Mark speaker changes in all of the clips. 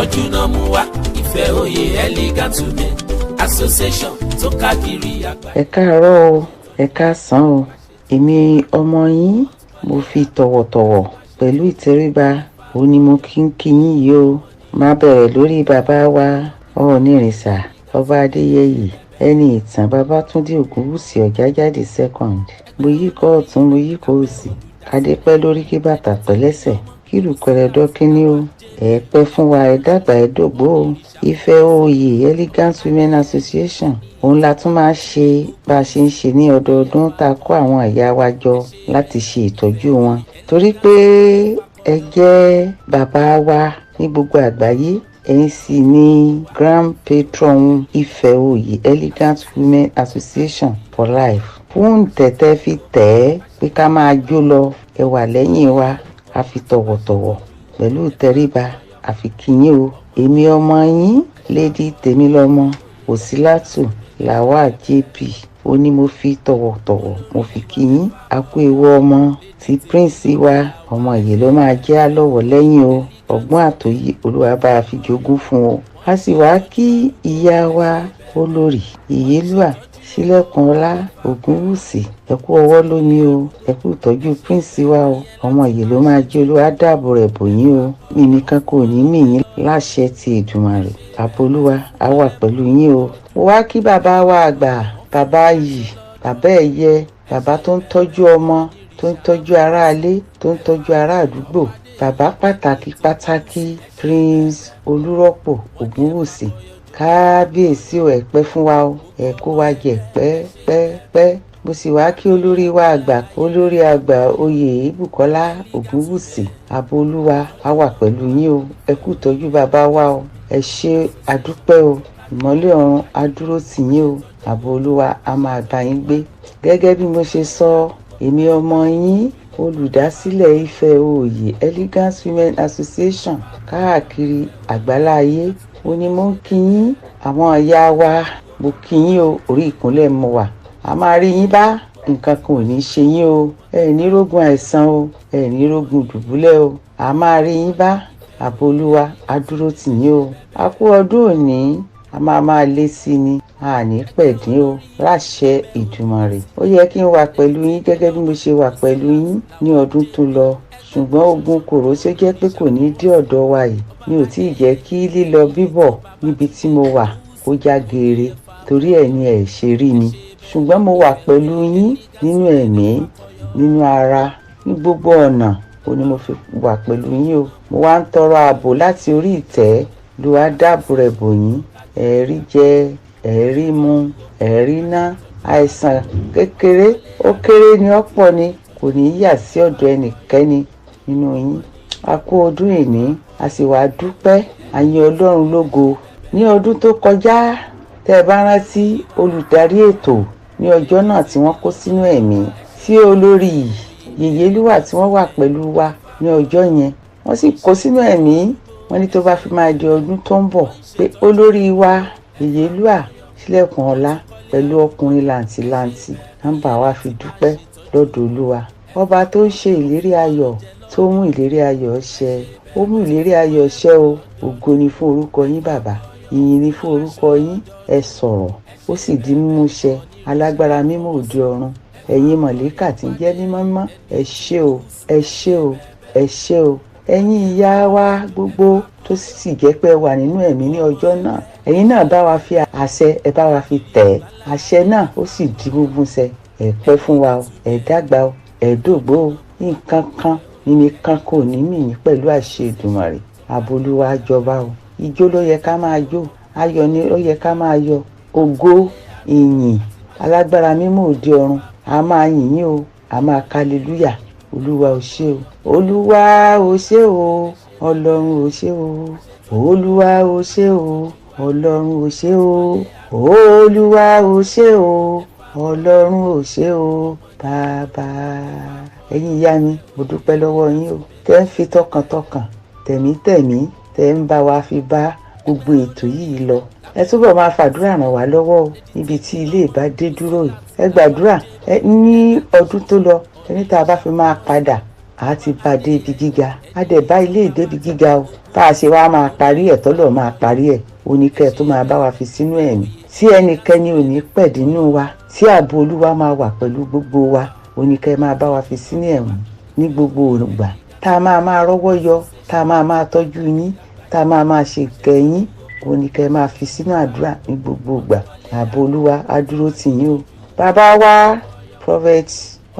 Speaker 1: ìtọ́jú náà mú wá. Ìfẹ́ Oyè Elegant Women Association tó káàkiri àgbáyé.
Speaker 2: Ẹ káàárọ̀ o, ẹ káàsán o. Èmi ọmọ yín, mo fi tọ̀wọ̀tọ̀wọ̀ pẹ̀lú ìtẹríba ó ní mo kí yín yìí o. Máa bẹ̀rẹ̀ lórí bàbá wa Ọọ̀nìrìṣà Ọba Adéyẹyè ẹni ìtàn Babátúndé Ògúnwùsì Ọ̀jájádé second. Mo yí kọ́ ọ̀tún mo yí kọ́ òsì, kádé pẹ́ lórí kí bàtà pẹ́ lẹ́sẹ̀, kí ìrùkẹ̀rẹ̀ dọ́kíní o. Ẹ pẹ́ fún wa, ẹ dàgbà ẹ dògbó o. Ìfẹ́ Oyè Elegant Women Association òun la tún máa ṣe bá a ṣe ń ṣe ní ọdọọdún, tá a kó àwọn ìyá wa jọ láti ṣe ìtọ́jú wọn, torí pé ẹ jẹ́ bàbá wa ní gbogbo àgbáyé. Ẹ̀yin sì ni grand patron Ìfẹ́ Oyè Elegant Women Association for life. Fún tẹ̀tẹ̀ fi tẹ̀ ẹ́ pé ká máa jó lọ, ẹ wà lẹ́yìn wa, a fi tọ̀wọ̀tọ̀wọ̀ pẹ̀lú ìtẹríba a fi kí yín o. Èmi ọmọ yín Lady Tèmilọ́mọ Òsínlátù Lawal JP ó ní mo fi tọ̀wọ̀tọ̀wọ̀ mo fi kí yín. A kú ewu ọmọ tí prince wa ọmọ yìí ló máa jẹ́ àlọ́wọ̀ lẹ́yìn o. Ọgbọ́n àtòyí Olúwa bá a fi jogún fún o. A sì wá kí ìyá wa olórí Ìyélúà Sílẹ̀kùnọlá Ògúnwùsì. Ẹ kú ọwọ́ lómi o, ẹ kú ìtọ́jú prince wa o. Ọmọ yìí ló máa jẹ́ Olúwa dáàbò rẹ̀ bò yín o. Mímí kan kò ní mì yín láṣẹ ti Èdùmàrè. Ààbò Olúwa á wà pẹ̀lú yín o. Mo wá kí bàbá wa àgbà, bàbá yìí, bàbá ẹ̀yẹ, bàbá tó ń tọ́jú ọmọ, tó ń tọ́jú aráalé, tó ń tọ́jú ará àdúgbò. Bàbá pàtàkì Prince Olúrọ́pọ̀ Ògúnwùsì. Kábíyèsí o, ẹ pẹ́ fún wa o, ẹ kó wa jẹ pẹ́. Mo sì wá kí olórí wa àgbà, olórí àgbà Oyè Bùkọ́lá Ògúnwùsì. Ààbò Olúwa á wà pẹ̀lú yín o. Ẹ kú ìtọ́jú bàbá wa o. Ẹ ṣé àdúpẹ́ o. Ìmọ́lẹ̀ ọ̀run á dúró tì yín o. Ààbò Olúwa á máa bá yín gbé. Gẹ́gẹ́ bí mo ṣe sọ, èmi ọmọ yín olùdásílẹ̀ Ìfẹ́ Oyè Elegant Women Association káàkiri àgbáláyé ó ní mo ń kí yín. Àwọn ìyá wa mo kí yín o, orí ìkúnlẹ̀ mo wà. A máa rí yín bá, nǹkan kan ò ní ṣe yín o. Ẹ ní rógun àìsàn o, ẹ ní rógun dùbúlẹ̀ o. A máa rí yín bá. Ààbò Olúwa á dúró tì yín o. A kú ọdún òní, a máa lé sí ni, a ní pẹ̀dín o láṣẹ Ìdùmarè. Ó yẹ kí n wà pẹ̀lú yín gẹ́gẹ́ bí mo ṣe wà pẹ̀lú yín ní ọdún tó lọ, ṣùgbọ́n ogun kòró ṣe jẹ́ pé kò ní dé ọ̀dọ̀ wa yìí. Mi ò tí ì jẹ́ kí lílọ bíbọ̀ níbi tí mo wà kó já geere, torí ẹ̀ ni ẹ̀ ṣe rí mi. Ṣùgbọ́n mo wà pẹ̀lú yín nínú ẹ̀mí, nínú ara, ní gbogbo ọ̀nà ó ní mo fi wà pẹ̀lú yín o. Mo wá ń tọrọ ààbò láti orí ìtẹ́. Olúwa dáàbò rẹ̀ bò yín. Ẹ̀rí jẹ, ẹ̀rí mu, ẹ̀rí ná. Àìsàn kékeré ó kéré ni ọ̀pọ̀ ni kò ní yà sí ọ̀dọ̀ ẹnikẹ́ni nínú yín. A kú ọdún ìní, a sì wá dúpẹ́, a yin Ọlọ́run lógo. Ní ọdún tó kọjá, tẹ́ ẹ bá rántí olùdarí ètò ní ọjọ́ náà tí wọ́n kó sínú ẹ̀mí, tí olórí Yèyélúà tí wọ́n wà pẹ̀lú wa ní ọjọ́ yẹn, wọ́n sì kó sínú ẹ̀mí. Wọ́n ní tó bá fi máa di ọdún tó ń bọ̀ pé olórí wa Yèyélúà Sílẹ̀kùnọlá pẹ̀lú ọkùnrin làǹtìlanti nọ́mbà wa fi dúpẹ́ lọ́dọ̀ Olúwa. Ọba tó ń ṣe ìlérí ayọ̀, tó mú ìlérí ayọ̀ ṣẹ, ó mú ìlérí ayọ̀ ṣẹ o. Ògo ni fún orúkọ yín bàbá, ìyìn ni fún orúkọ yín. Ẹ sọ̀rọ̀ ó sì di mímú ṣẹ. Alágbára mímọ́ òde ọ̀run, ẹ̀yin mọ̀lẹ́kà tí ń jẹ́ mímọ́ mọ́, ẹ ṣé o, ẹ ṣé o, ẹ ṣé o. Ẹ̀yin ìyá wa gbogbo tó sì jẹ́ pé wà nínú ẹ̀mí ní ọjọ́ náà, ẹ̀yin náà bá wa fi àṣẹ, ẹ bá wa fi tẹ̀ ẹ́. Àṣẹ náà ó sì di gbogbo ṣẹ. Ẹ pẹ́ fún wa o, ẹ dàgbà o, ẹ dògbó o. Nǹkan kan mímí kan kò ní mì yín pẹ̀lú àṣẹ Èdùmàrè. Ààbò Olúwa jọba o. Ijó ló yẹ ká máa jó, ayọ̀ ni ó yẹ ká máa yọ̀. Ògo, ìyìn, alágbára mímọ́ òde ọ̀run, a máa yìn yín o, a máa kálelúyà. Olúwa ò ṣé o, Olúwa ò ṣé o, Ọlọ́run ò ṣé o, Olúwa ò ṣé o, Ọlọ́run ò ṣé o, Olúwa ò ṣé o, Ọlọ́run ò ṣé o, bàbá. Ẹ̀yin ìyá mi, mo dúpẹ́ lọ́wọ́ yín o. Tẹ́ ń fi tọkàntọkàn, tẹ̀mítẹ̀mí, tẹ́ ń bá wa fi bá gbogbo ètò yìí lọ. Ẹ túbọ̀ máa fàdúrà ràn wá lọ́wọ́ o níbi tí ilé ìbá dé dúró yìí. Ẹ gbàdúrà ní ọdún tó lọ, ẹni tá a bá fi máa padà a ti bá dé ibi gíga, a dẹ̀ bá ilé ìdébi gíga o. Tá a ṣe wá máa parí ẹ̀ tọ́lọ̀ máa parí ẹ̀, oníkẹ́ tó máa bá wa fi sínú ẹ̀mí. Tí ẹnikẹ́ni ò ní pẹ̀dínú wa, tí ààbò Olúwa máa wà pẹ̀lú gbogbo wa, oníkẹ́ máa bá wa fi sínú ẹ̀mí ní gbogbo ìgbà. Tá a máa rọ́wọ́ yọ, tá a máa tọ́jú yín, tá a máa ṣe kẹ́yìn, oníkẹ́ máa fi sínú àdúrà ní gbogbo ìgbà. Ààbò Olúwa á dúró tì yín o. Bàbá wa Prophet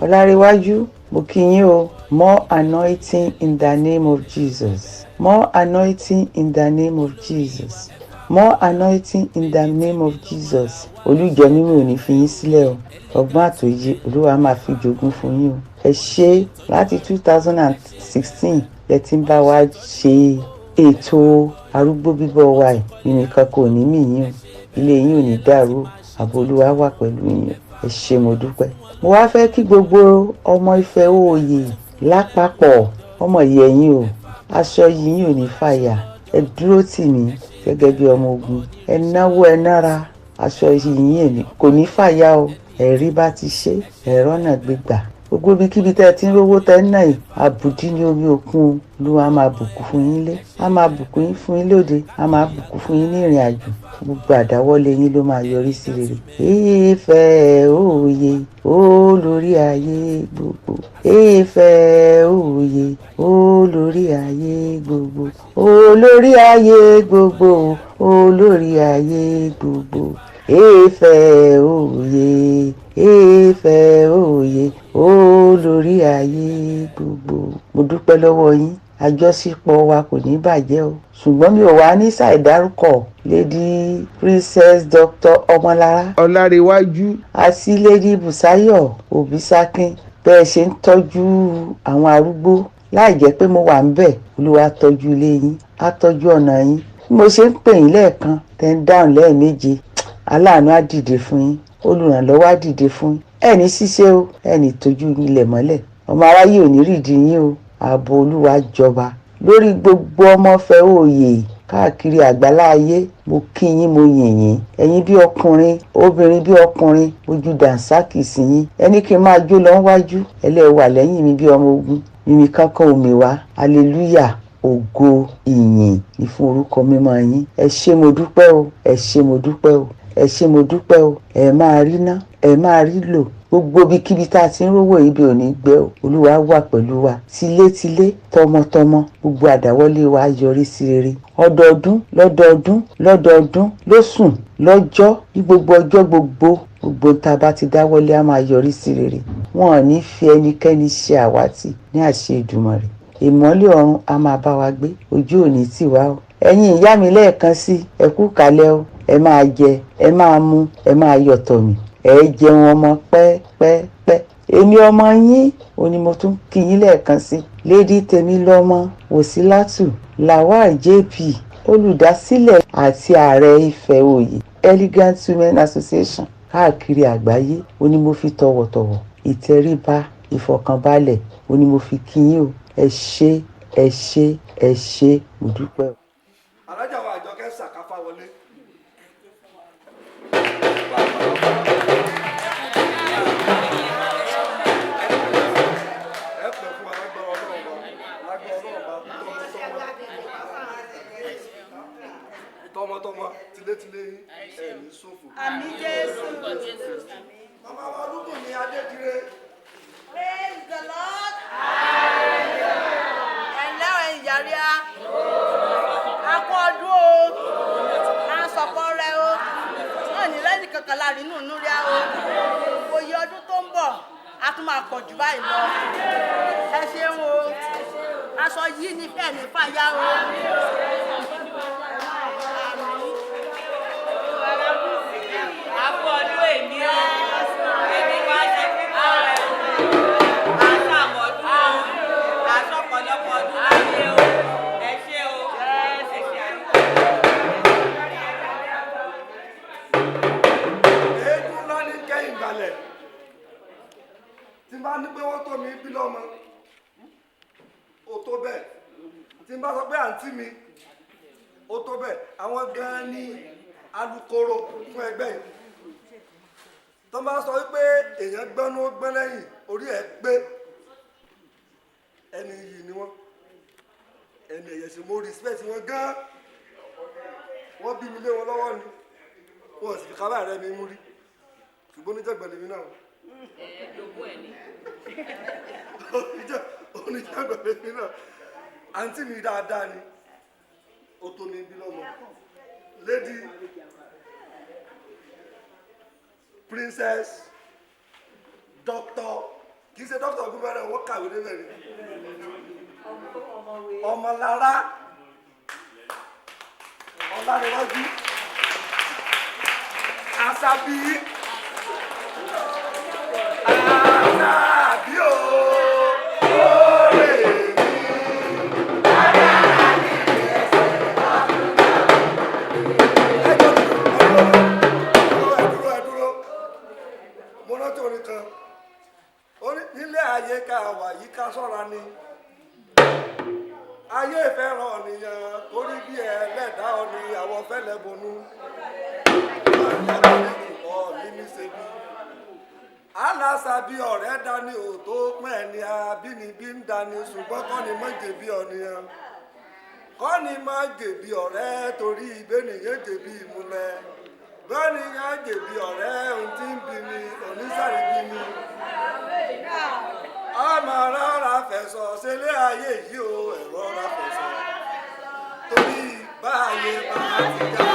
Speaker 2: Ọlárewájú, mo kí yín o. More anointing in the name of Jesus. More anointing in the name of Jesus. More anointing in the name of Jesus. Olùjọ mímọ́ ò ní fi yín sílẹ̀ o. Ọgbọ́n àtòyé Olúwa máa fi jogún fún yín o. Ẹ ṣé láti 2016 lẹ ti ń bá wa ṣe ètò arúgbó bíbọ̀ wa yìí. Ìnìkan kò ní mì yín o. Ilé yín ò ní dàrú. Ààbò Olúwa wà pẹ̀lú yín. Ẹ ṣé mo dúpẹ́. Mo wá fẹ́ kí gbogbo ọmọ Ifẹ̀ Òòyè lápapọ̀ ọmọ yẹ̀yìn o. Aṣọ yìí ò ní fàyà. Ẹ dúró tì mí gẹ́gẹ́ bí ọmọ ogun. Ẹ náwó ẹ nára. Aṣọ yìí kò ní fàyà o. Ẹ̀rí bá ti ṣe ẹ̀rọ náà gbégbà. Gbogbo ibikíbi tẹ́ ẹ ti ń rówó tẹ́ ń náà yìí, àbùdí ní omi òkun Olúwa máa bùkún fún yín lé. A máa bùkún yín fún yín lóde. A máa bùkún fún yín ní ìrìn àjò. Gbogbo àdáwọ́lé yín ló máa yọrí sí rere. Ifẹ̀ Òòyè olórí ayé gbogbo. Ifẹ̀ Òòyè olórí ayé gbogbo. Olórí ayé gbogbo. Olórí ayé gbogbo. Ifẹ̀ Òòyè. Ifẹ̀ Òòyè olórí ayé gbogbo. Mo dúpẹ́ lọ́wọ́ yín. Àjọṣepọ̀ wa kò ní bàjẹ́ o. Ṣùgbọ́n mi ò wá ní ṣàìdárúkọ Lady Princess Dr. Ọmọlára Ọlárewájú àti Lady Bùsáyọ̀ Òbísákín bẹ́ẹ̀ ṣe ń tọ́jú àwọn arúgbó láì jẹ́ pé mo wà ń bẹ̀. Olúwa tọ́jú ilé yín, á tọ́jú ọ̀nà yín. Bí mo ṣe ń pè yín lẹ́ẹ̀kan tẹ́ ń dáhùn lẹ́ẹ̀méje, aláàánú á dìde fún yín, olùrànlọ́wọ́ á dìde fún yín. Ẹni ṣiṣẹ́ o, ẹni tójú ilẹ̀ mọ́lẹ̀. Ọmọ aráyé ò ní rídìí yín o. Ààbò Olúwa jọba lórí gbogbo ọmọ Ifẹ̀ Òòyè káàkiri àgbáláyé. Mo kí yín, mo yìn yín. Ẹ̀yin bí ọkùnrin, obìnrin bí ọkùnrin, ojú dànsákì sí yín. Ẹni kí n máa jó lọ wájú, ẹlẹ́wà lẹ́yìn mi bí ọmọ ogun. Mímí kankan omi wá. Hallelujah. Ògo ìyìn ní fún orúkọ mímọ́ yín. Ẹ ṣé mo dúpẹ́ o. Ẹ ṣé mo dúpẹ́ o. Ẹ ṣé mo dúpẹ́ o. Ẹ máa rí ná, ẹ máa rí lò. Gbogbo ibikíbi tá a ti ń rówó ibi ò ní gbẹ o. Olúwa wà pẹ̀lú wa. Tilétilé, tọmọtọmọ, gbogbo àdáwọ́lé wa yọrí sí rere. Ọdọọdún, lọ́dọọdún, lọ́dọọdún, lóṣùn, lọ́jọ́, ní gbogbo ọjọ́ gbogbo tá a bá ti dáwọ́lé á máa yọrí sí rere. Wọn ò ní fi ẹnikẹ́ni ṣe àwátì ní àṣẹ Èdùmàrè. Ìmọ́lẹ̀ ọ̀run á máa bá wa gbé. Ojú ò ní tì wá o. Ẹ̀yin ìyá mi lẹ́ẹ̀kan sí, ẹ kú kalẹ̀ o. Ẹ máa jẹ, ẹ máa mu, ẹ máa yọ̀tọ̀ mi. Ẹ jẹun ọmọ pẹ́pẹ́pẹ́. Èmi ọmọ yín ò ní mo tún kí yín lẹ́ẹ̀kan sí. Lady Tèmilọ́mọ Wòsílátù Lawal JP, olùdásílẹ̀ àti ààrẹ Ifẹ̀ Òòyè Elegant Women Association káàkiri àgbáyé. Ó ní mo fi tọ̀wọ̀tọ̀wọ̀, ìtẹríba, ìfọ̀kànbalẹ̀, ó ní mo fi kí yín o. Ẹ ṣé, ẹ ṣé, ẹ ṣé, mo dúpẹ́ o.
Speaker 3: Alájà wa Àjọkẹ́ Sàkáfà wọlé. Tọmọtọmọ tilétilé ẹ̀mí ṣòfò. Àmín Jésù. Màmá wa lúkùn ní Adédire.
Speaker 4: Praise the Lord. Ẹ̀lẹ́ o ìyàríà. A kú ọdún o. A sọ̀pọ̀ rẹ o. Wọ́n ní lẹ́yìn kankan láàrin inú inú rí o. Oyè ọdún tó ń bọ̀, a tún máa pọ̀ jù báyìí lọ. Ẹ ṣeun o. Aṣọ yìí ní fẹ́ẹ̀ ní fàyà o.
Speaker 5: A kú ọdún èmi o. Èmi wá ṣe aṣọ́pọ̀lọpọ̀ ọdún láyé o. Ẹ ṣé o. Ẹ ṣé àdúgbò.
Speaker 3: Eégún ńlá ní kẹ́yìn gbalẹ̀. Tí n bá ní pé wọ́n tó mi bí lọ́mọ, ó tó bẹ́ẹ̀. Tí n bá sọ pé àǹtí mi, ó tó bẹ́ẹ̀. Àwọn gan-an ní alukoro fún ẹgbẹ́ yìí. Tó bá sọ wípé èèyàn gbọ́nú gbọ́n lẹ́yìn, orí ẹ̀ gbé. ẹni yìí ni wọ́n ẹni ẹ̀yẹ̀ sí mo respect wọn gan wọ́n bí mi lé wọn lọ́wọ́ ni wọ́n sì fi kábà rẹ mi mú rí ṣùgbọ́n oníjàgbọ̀n lèmi náà
Speaker 5: jogún ẹ̀ ni.
Speaker 3: oníjàgbọ̀n lèmi náà àǹtí mi dáadáa ni ó tó mi bí lọ́mọ lady princess doctor kì í ṣe doctor gbọ́dọ̀ wọ́n kàwé débẹ̀ ni ọmọlára ọlárẹ̀wájú àṣàbí àṣàbí o. nílé ayé ká wà yìí ká ṣọ́ra ni ayé ìfẹ́ràn ọ̀nìyàn torí bí ẹlẹ́dàá ọ̀nì àwọn fẹ́lẹ́ bonú ọ̀nìní ṣebí aláṣàbí ọ̀rẹ́ dání ò tó pẹ́ ni abínibí ń dání ṣùgbọ́n kọ́ni má jẹ̀bi ọ̀nìyàn kọ́ni má jẹ̀bi ọ̀rẹ́ torí ìbénìyàn jẹ̀bi ìmúlẹ̀ bẹ́ẹ̀nìyàn jẹ̀bi ọ̀rẹ́ ohun tí ń bí mi oníṣàrí bí mi ọmọ rárá fẹ̀sọ̀ sílé ayé yìí o ẹ̀rọ rárá fẹ̀sọ̀ torí báyé bá ti dá.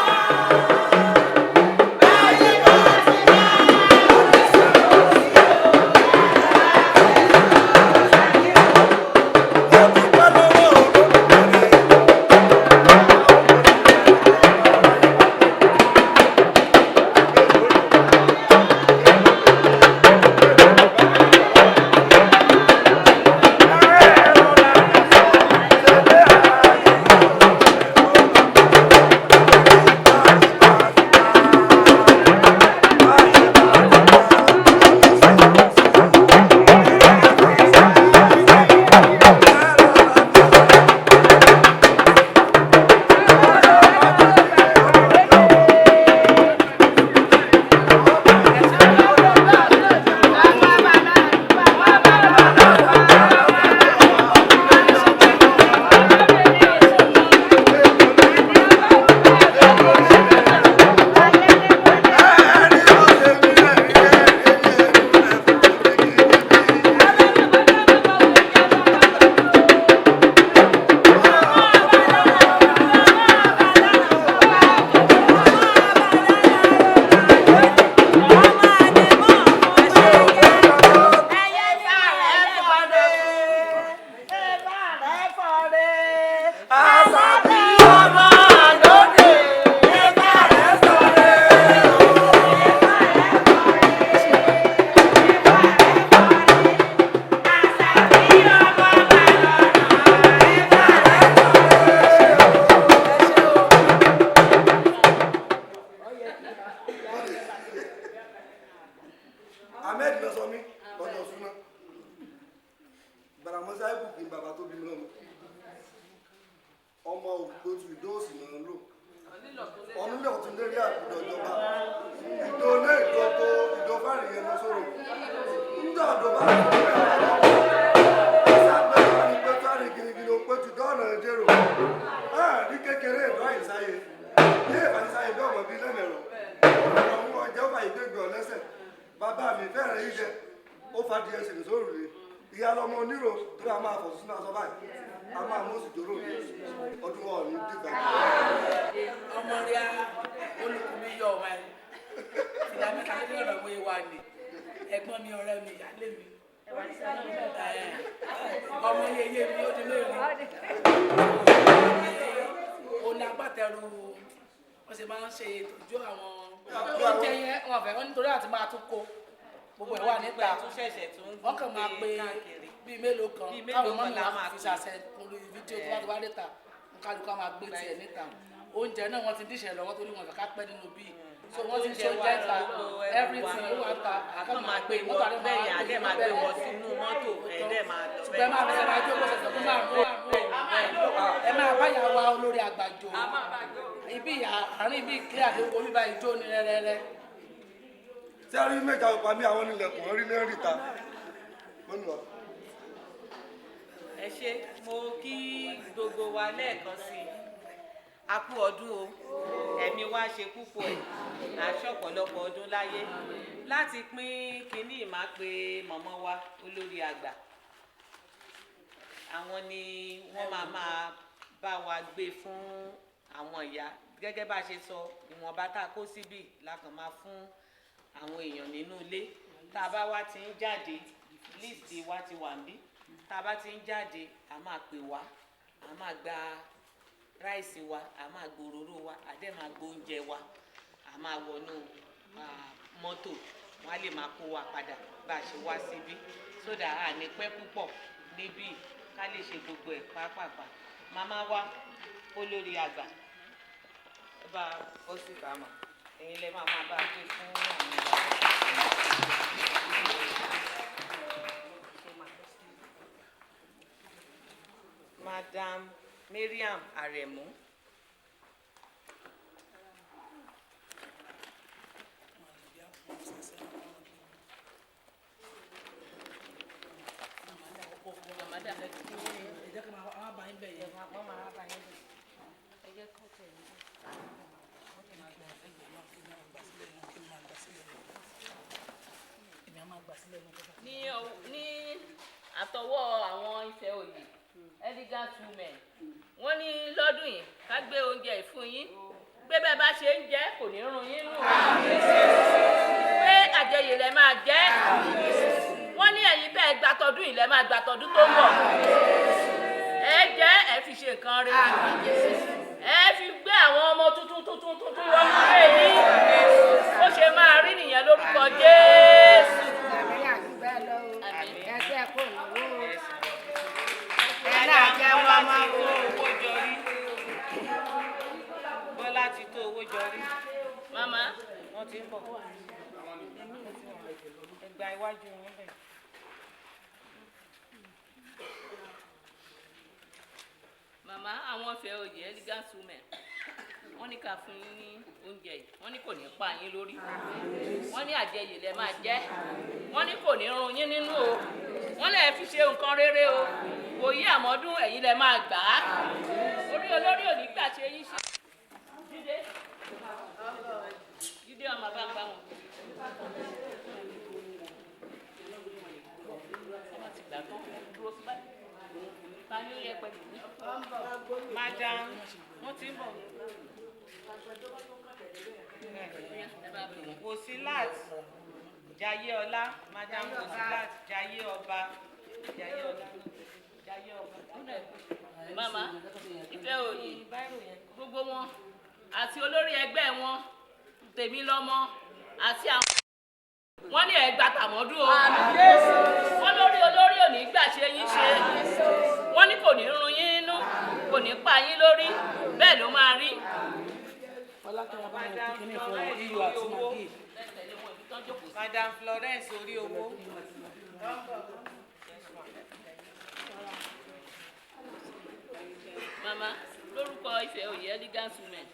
Speaker 3: Ahmed lọ sọ mí lọ́jọ́ súná gbàràmọ́sá ibùkún ní bàbá tó bí mi lọ́mọ ọmọ ògbótú ìdóòsì náà lò ọ̀nùlẹ̀ ọ̀tún lérí àgùdọ̀ ìjọba ìdó lé ìdókò ìdó fáàrí yẹn lọ sóró níjọ́ ọ̀dọ̀ bá sábẹ́ ní pẹ́tù àrí gírígírí ó pẹ́tù dọ́ọ̀nà ìdérò ní kékeré ìdó àyíṣáyé ní ìbáyíṣáyé bí ọmọ bíi lẹ́mẹ̀rọ ọmọ ọjọ́ ọba ìgbégbé ọ̀lẹ́sẹ̀ bàbá mi fẹ́ràn yìí jẹ ó fa di ẹsẹ̀ lóṣòrò rẹ̀ ìyá lọmọ onírò tó a máa fọ̀ sínú aṣọ báyìí a máa mú oṣù jòrò ọdún wọn ní dìgbà.
Speaker 5: ọmọ rẹ olùkú mi yọ ọmọ ẹ ìdá mẹ́ta ní ọ̀rọ̀ wo ìwà ni ẹ̀gbọ́n mi ọ̀rẹ́ mi ìyálé mi ọmọ yeye mi ó di mẹ́rin òun ni agbátẹrù wọ́n sì máa ń ṣe ìtọ́jú àwọn oúnjẹ yẹn wọn fẹ́ wọn nítorí àti máa tún kó gbogbo ẹ̀ wà níta wọ́n kàn máa pe bíi mélòó kan káwọn mọ́ náà fi ṣàṣẹ lórí fídíò tó bá ti wá níta kálukú máa gbé tiẹ̀ níta oúnjẹ náà wọ́n ti díṣẹ́ lọ́wọ́ torí wọn kàkà pẹ́ nínú bíi so wọ́n ti ṣe oúnjẹ ta everything ó wà ta àkàmọ́ máa gbé mọ́tò àdé máa gbé wọ́n sínú mọ́tò ẹ̀ẹ́dẹ́ máa lọ ṣùgbọ́n máa fẹsẹ̀ máa jó kóṣẹ̀ tó máa rú ẹ máa báyà wá olórí àgbàjọ ibi àárín ibi kílẹ̀ àdéhùn orí báyìí jó ní rẹ́rẹ́rẹ́.
Speaker 3: tí a rí mẹ́ta ọ̀pá mi àwọn ilẹ̀kùn orí lẹ́rìí ta lónìí wa.
Speaker 6: ẹ ṣé mo kí gbogbo wa lẹ́ẹ̀kan sí i a kú ọdún o ẹ̀mí wa ṣe púpọ̀ ẹ̀ àṣọ ọ̀pọ̀lọpọ̀ ọdún láyé láti pín kínní ìmáa pé mọ̀mọ́ wa olórí àgbà àwọn ni wọ́n máa bá wa gbé fún àwọn ìyá gẹ́gẹ́ bá ṣe sọ ìwọ̀nba tá a kó síbì lákàn máa fún àwọn èèyàn nínú ilé tá a bá wá ti ń jáde líìsì wa ti wà níbí tá a bá ti ń jáde a máa pè wá a máa gba ráìsì wa a máa gbòòrò wa a dẹ̀ máa gbóúnjẹ wa a máa wọnú mọ́tò wọn á lè máa kó wa padà bá a ṣe wá síbí sódà a ní pẹ́ púpọ̀ níbí ká lè ṣe gbogbo ẹ̀ pápápá màmá wa olórí àgbà ẹ bá bọ́ sí kàmá ẹ̀yin lẹ́ máa bá gbé fún àwọn ìyá. Madam Mariam Aremu.
Speaker 7: ní àtọwọ́ àwọn Ifẹ̀ Oyè elegant women wọ́n ní lọ́dún yìí ká gbé oúnjẹ ìfún yín pé bẹ́ẹ̀ bá ṣe ń jẹ kò ní run yín nù pé àjẹyè lẹ máa jẹ wọ́n ní ẹ̀yin bẹ́ẹ̀ gba tọdún yìí lẹ máa gba tọdún tó ń bọ̀ ẹ jẹ́ ẹ fi ṣe nǹkan rere ẹ fi gbé àwọn ọmọ tuntun wọnú ilé yín ó ṣe máa rí nìyẹn lórúkọ Jésù.
Speaker 6: Bọ́lá ti tó owó jọrí.
Speaker 7: Màmá
Speaker 6: wọ́n ti ń bọ̀. Ẹgbà iwájú wọn bẹ̀.
Speaker 7: Màmá àwọn Ifẹ̀ Oyè elegant women wọ́n ní ká fún yín ní oúnjẹ yìí wọ́n ní kò ní pa yín lórí wọ́n ní àjẹyè lẹ máa jẹ wọ́n ní kò ní run yín nínú o wọ́n lè fi ṣe nǹkan rere o òye àmọ́dún ẹ̀yin lẹ máa gbà á orí olórí òní gbà ṣe yín ṣe. Jídé ọmọ bá ń bá wọn. ọmọ ti gbà tán dúró sí báyìí ta ni ó yẹ pẹ̀lú mi.
Speaker 6: Madam wọ́n ti ń bọ̀. Wòsílát Jayéọlá Madam Wòsílát Jayéọba Jayéọlá Jayéọba.
Speaker 7: Màmá Ifẹ̀ Oyè gbogbo wọn àti olórí ẹgbẹ́ wọn Tèmilọ́mọ àti àwọn wọ́n ní ẹgbà tàmọ́dún o wọ́n lórí olórí òní gbà ṣe yín ṣe wọ́n ní kò ní run yín nínú kò ní pa yín lórí bẹ́ẹ̀ ló máa rí.
Speaker 6: Madam Florence orí owó.
Speaker 7: Màmá lórúkọ Ifẹ̀ Oyè elegant women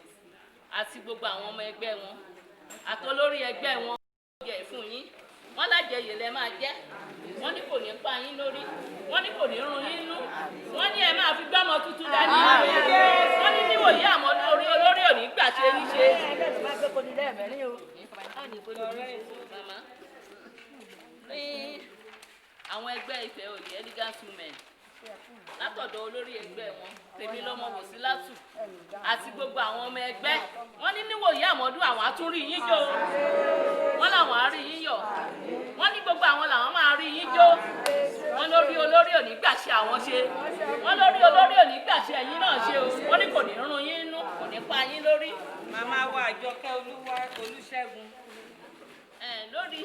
Speaker 7: àti gbogbo àwọn ọmọ ẹgbẹ́ wọn àtolórí ẹgbẹ́ wọn jẹ fún yín wọ́n lájẹyè lẹ máa jẹ wọ́n ní kò ní pa yín lórí wọ́n ní kò ní run yín nú wọ́n ní ẹ máa fi gbọ́mọ tuntun dání wọ́n ní níwòye àmọ́ orí olórí òní gbà ṣe yín ṣe. Màmá ní àwọn ẹgbẹ́ Ifẹ̀ Oyè elegant women látọ̀dọ̀ olórí ẹgbẹ́ wọn Tèmilọ́mọ Wòsílátù àti gbogbo àwọn ọmọ ẹgbẹ́ wọ́n ní níwòye àmọ́dún àwọn àtúnrí yín jó wọ́n làwọn á rí yín yọ̀ wọ́n ní gbogbo àwọn làwọn máa rí yín jó wọ́n lórí olórí òní gbà ṣe àwọn ṣe wọ́n lórí olórí òní gbà ṣe ẹ̀yin náà ṣe o wọ́n ní kò ní run yín nú kò ní pa yín lórí.
Speaker 6: Màmá wa Àjọkẹ́ Olúṣẹ́gun.
Speaker 7: Lórí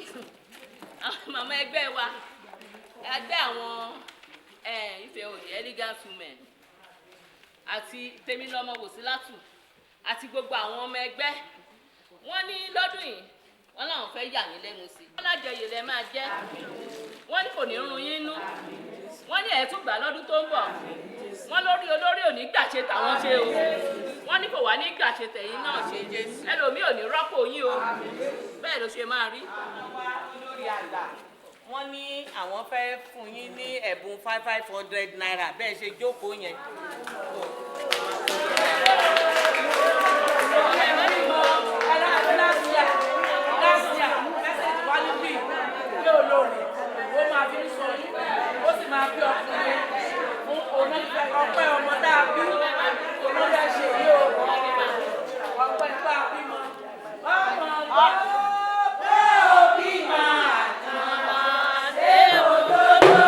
Speaker 7: màmá ẹgbẹ́ wa ẹgbẹ́ àwọn Ifẹ̀ Oyè elegant women àti Tèmilọ́mọ Wòsílátù àti gbogbo àwọn ọmọ ẹgbẹ́ wọ́n ní lọ́dún yìí wọ́n láwọn fẹ́ yà yín lẹ́nu sí wọ́n lájẹyè lẹ máa jẹ wọ́n ní kò ní run yín nú wọ́n ní ẹ̀ẹ́tún gbà lọ́dún tó ń bọ̀ wọ́n lórí olórí òní gbàṣe tàwọn ṣe o wọ́n ní kò wá ní gbàṣe tẹ̀yìn náà ṣe ẹlòmíì ò ní rọ́pò yín o bẹ́ẹ̀ ló ṣe máa rí.
Speaker 6: Olórí àgbà wọ́n ní àwọn fẹ́ fún yín ní ẹ̀bùn 500 naira bẹ́ẹ̀ ṣe jókòó yẹn.
Speaker 5: Ọpẹ́ ọmọ dàbí olóyè ṣe yí o ọpẹ́ bá bímọ ọmọ bá bẹ́ẹ̀ òbí máa tán dé òdodo.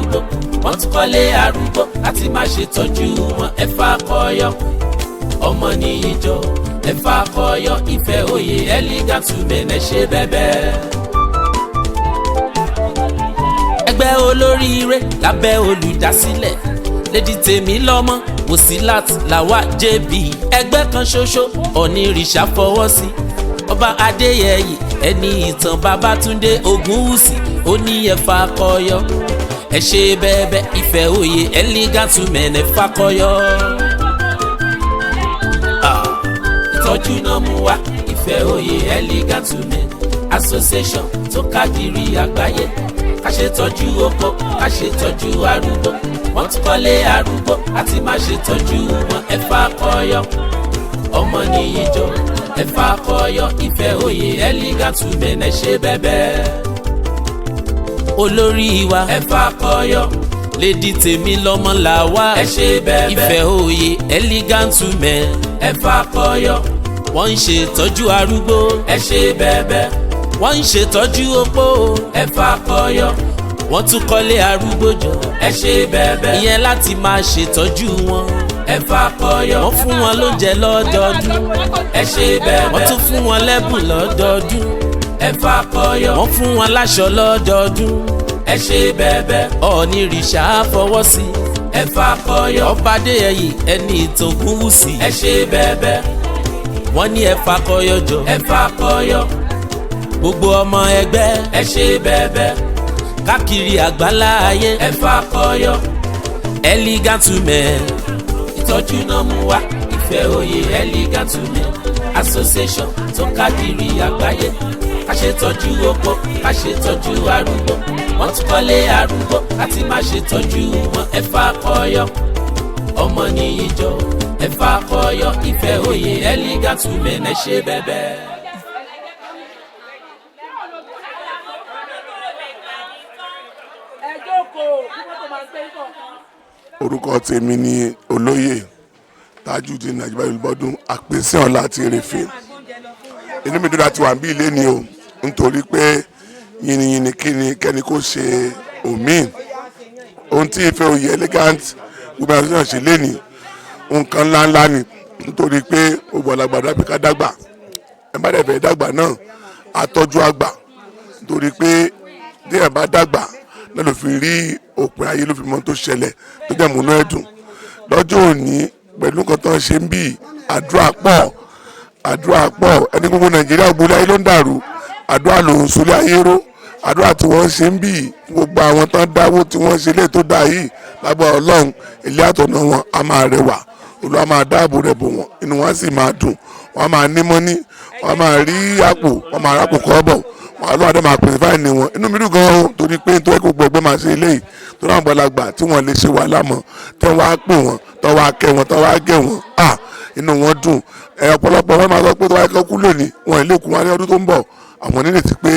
Speaker 1: arúgbó wọ́n tún kọ́lé arúgbó láti máa ṣètọ́jú wọn ẹ fàkọyọ ọmọ nìyí jọ ẹ fàkọyọ ìfẹ́ òye elegant women ẹ ṣe bẹ́bẹ́. ẹgbẹ́ olóríire lábẹ́ olùdásílẹ̀ Lady Tèmilọ́mọ Wòsílát Lawal JB ẹgbẹ́ kan ṣoṣo onírìṣà fọwọ́ sí ọba Adéyẹyè ẹni ìtàn Babátúndé Ògúnwùsì ó ní ẹ fàkọyọ ẹ ṣe bẹ́ẹ̀bẹ́ ìfẹ́ òye elegant women ẹ fàkọyọ. ìtọ́jú náà mú wá ìfẹ́ òye elegant women association tó káàkiri àgbáyé ká ṣètọ́jú opó ká ṣètọ́jú arúgbó wọ́n tún kọ́lé arúgbó àti má ṣètọ́jú wọn ẹ fàkọyọ ọmọ nìyí jọ ẹ fàkọyọ ìfẹ́ òye elegant women ẹ ṣe bẹ́ẹ̀bẹ́. olórí wa ẹ fàkọyọ Lady Tèmilọ́mọ Lawal ẹ ṣe bẹ́ẹ̀bẹ́. ìfẹ́ òye elegant women ẹ fàkọyọ wọ́n ń ṣètọ́jú arúgbó ẹ ṣe bẹ́ẹ̀bẹ́. wọ́n ń ṣètọ́jú opó ẹ fàkọyọ wọ́n tún kọ́lé arúgbó jọ ẹ ṣe bẹ́ẹ̀bẹ́. ìyẹn láti máa ṣètọ́jú wọn ẹ fàkọyọ wọ́n fún wọn lóúnjẹ lọ́dọọdún ẹ ṣe bẹ́ẹ̀bẹ́. wọ́n tún fún wọn lẹ́bùn lọ́dọọdún ẹ fàkọyọ wọ́n fún wọn láṣọ lọ́dọọdún ẹ ṣe bẹ́ẹ̀bẹ́. onírìṣà fọwọ́ sí ẹ fàkọyọ ọba Adéyẹyè ẹni ìtàn Ògúnwùsì ẹ ṣe bẹ́ẹ̀bẹ́. wọ́n ní ẹ fàkọyọ jọ ẹ fàkọyọ gbogbo ọmọ ẹgbẹ́ ẹ ṣe bẹ́ẹ̀bẹ́. káàkiri àgbálá ayé ẹ fàkọyọ elegant women ìtọ́jú náà mú wá ìfẹ́ òye elegant women association tó káàkiri àgbáyé ká ṣètọ́jú opó ká ṣètọ́jú arúgbó wọ́n tún kọ́lé arúgbó láti má ṣètọ́jú wọn ẹ fàkọyọ ọmọ nìyí jọ ẹ fàkọyọ ìfẹ́ òye elegant women ẹ ṣe bẹ́ẹ̀bẹ́.
Speaker 8: orúkọ tèmi ni olóyè Tajudeen Ajíbádé Olúbọ́dún àpèsè ọ̀la àti èrèfé. inú mi dúró láti wà bí ilé ni o nítorí pé yìnyín kíni kẹ́ni kò ṣe òmíì ohun tí ìfẹ́ òye elegant women association ṣe lé ní nǹkan ńláńlá ni nítorí pé gbogbo alágbàdo àbíká dàgbà ẹ bá dẹ̀ fẹ́ dàgbà náà àtọ́jú àgbà nítorí pé díẹ̀ bá dàgbà náà ló fi rí òpin ayé ló fi mọ tó ṣẹlẹ̀ tó jẹ́ múnú ẹ̀dùn lọ́jọ́ òní pẹ̀lú nǹkan tó ń ṣe ń bì àdúrà pọ̀ ẹni gbogbo Nàìjíríà gbogbo ayé ló ń dàrú àdúrà ló ń sólé ayé ró àdúrà tí wọ́n ṣe ń bì gbogbo àwọn tán dáwó tí wọ́n ṣe lè tó dà yìí lábọ̀ Ọlọ́run ilé àtọ̀nà wọn á máa rẹwà Olúwa máa dáàbò rẹ̀ bò wọ́n inú wọn sì máa dùn wọ́n á máa ní mọ́ní wọ́n á máa rí àpò wọ́n máa rápò kọ́ bọ̀ wọ́n á lọ́wọ́ àdé máa pèsè fáìní wọn inú mi dùn gan-an torí pé nítorí gbogbo ọgbọ́n máa ṣe eléyìí tó náà gbọ́lagbà tí wọ́n lè ṣe wàhálà mọ́ tẹ́ wọ́n á pè wọ́n tọ́ wọ́n á kẹ́ wọ́n tọ́ wọ́n á gẹ̀ wọ́n inú wọn dùn ọ̀pọ̀lọpọ̀ wọn máa sọ pé tó wáyé kọ́kú lónìí wọn ilé òkú wọn ní ọdún tó ń bọ̀ àwọn nírètí pé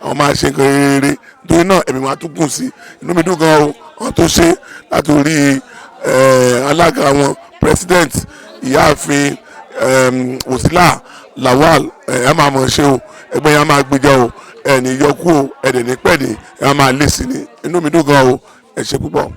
Speaker 8: àwọn máa ṣe nǹkan rere nítorí náà ẹ̀mí wọn á tún gùn sí inú mi dùn gan-an wọn tó ṣe láti rí alága wọn president ìyáàfin Wòsílát Lawal ẹ máa mọ̀ ṣe o ẹgbẹ́ yẹn máa gbéjà o ẹni yọkú o ẹ̀dẹ̀ ní pẹ̀lẹ́ ẹ máa lé sí ni inú mi dùn gan-an o ẹ ṣé púpọ̀.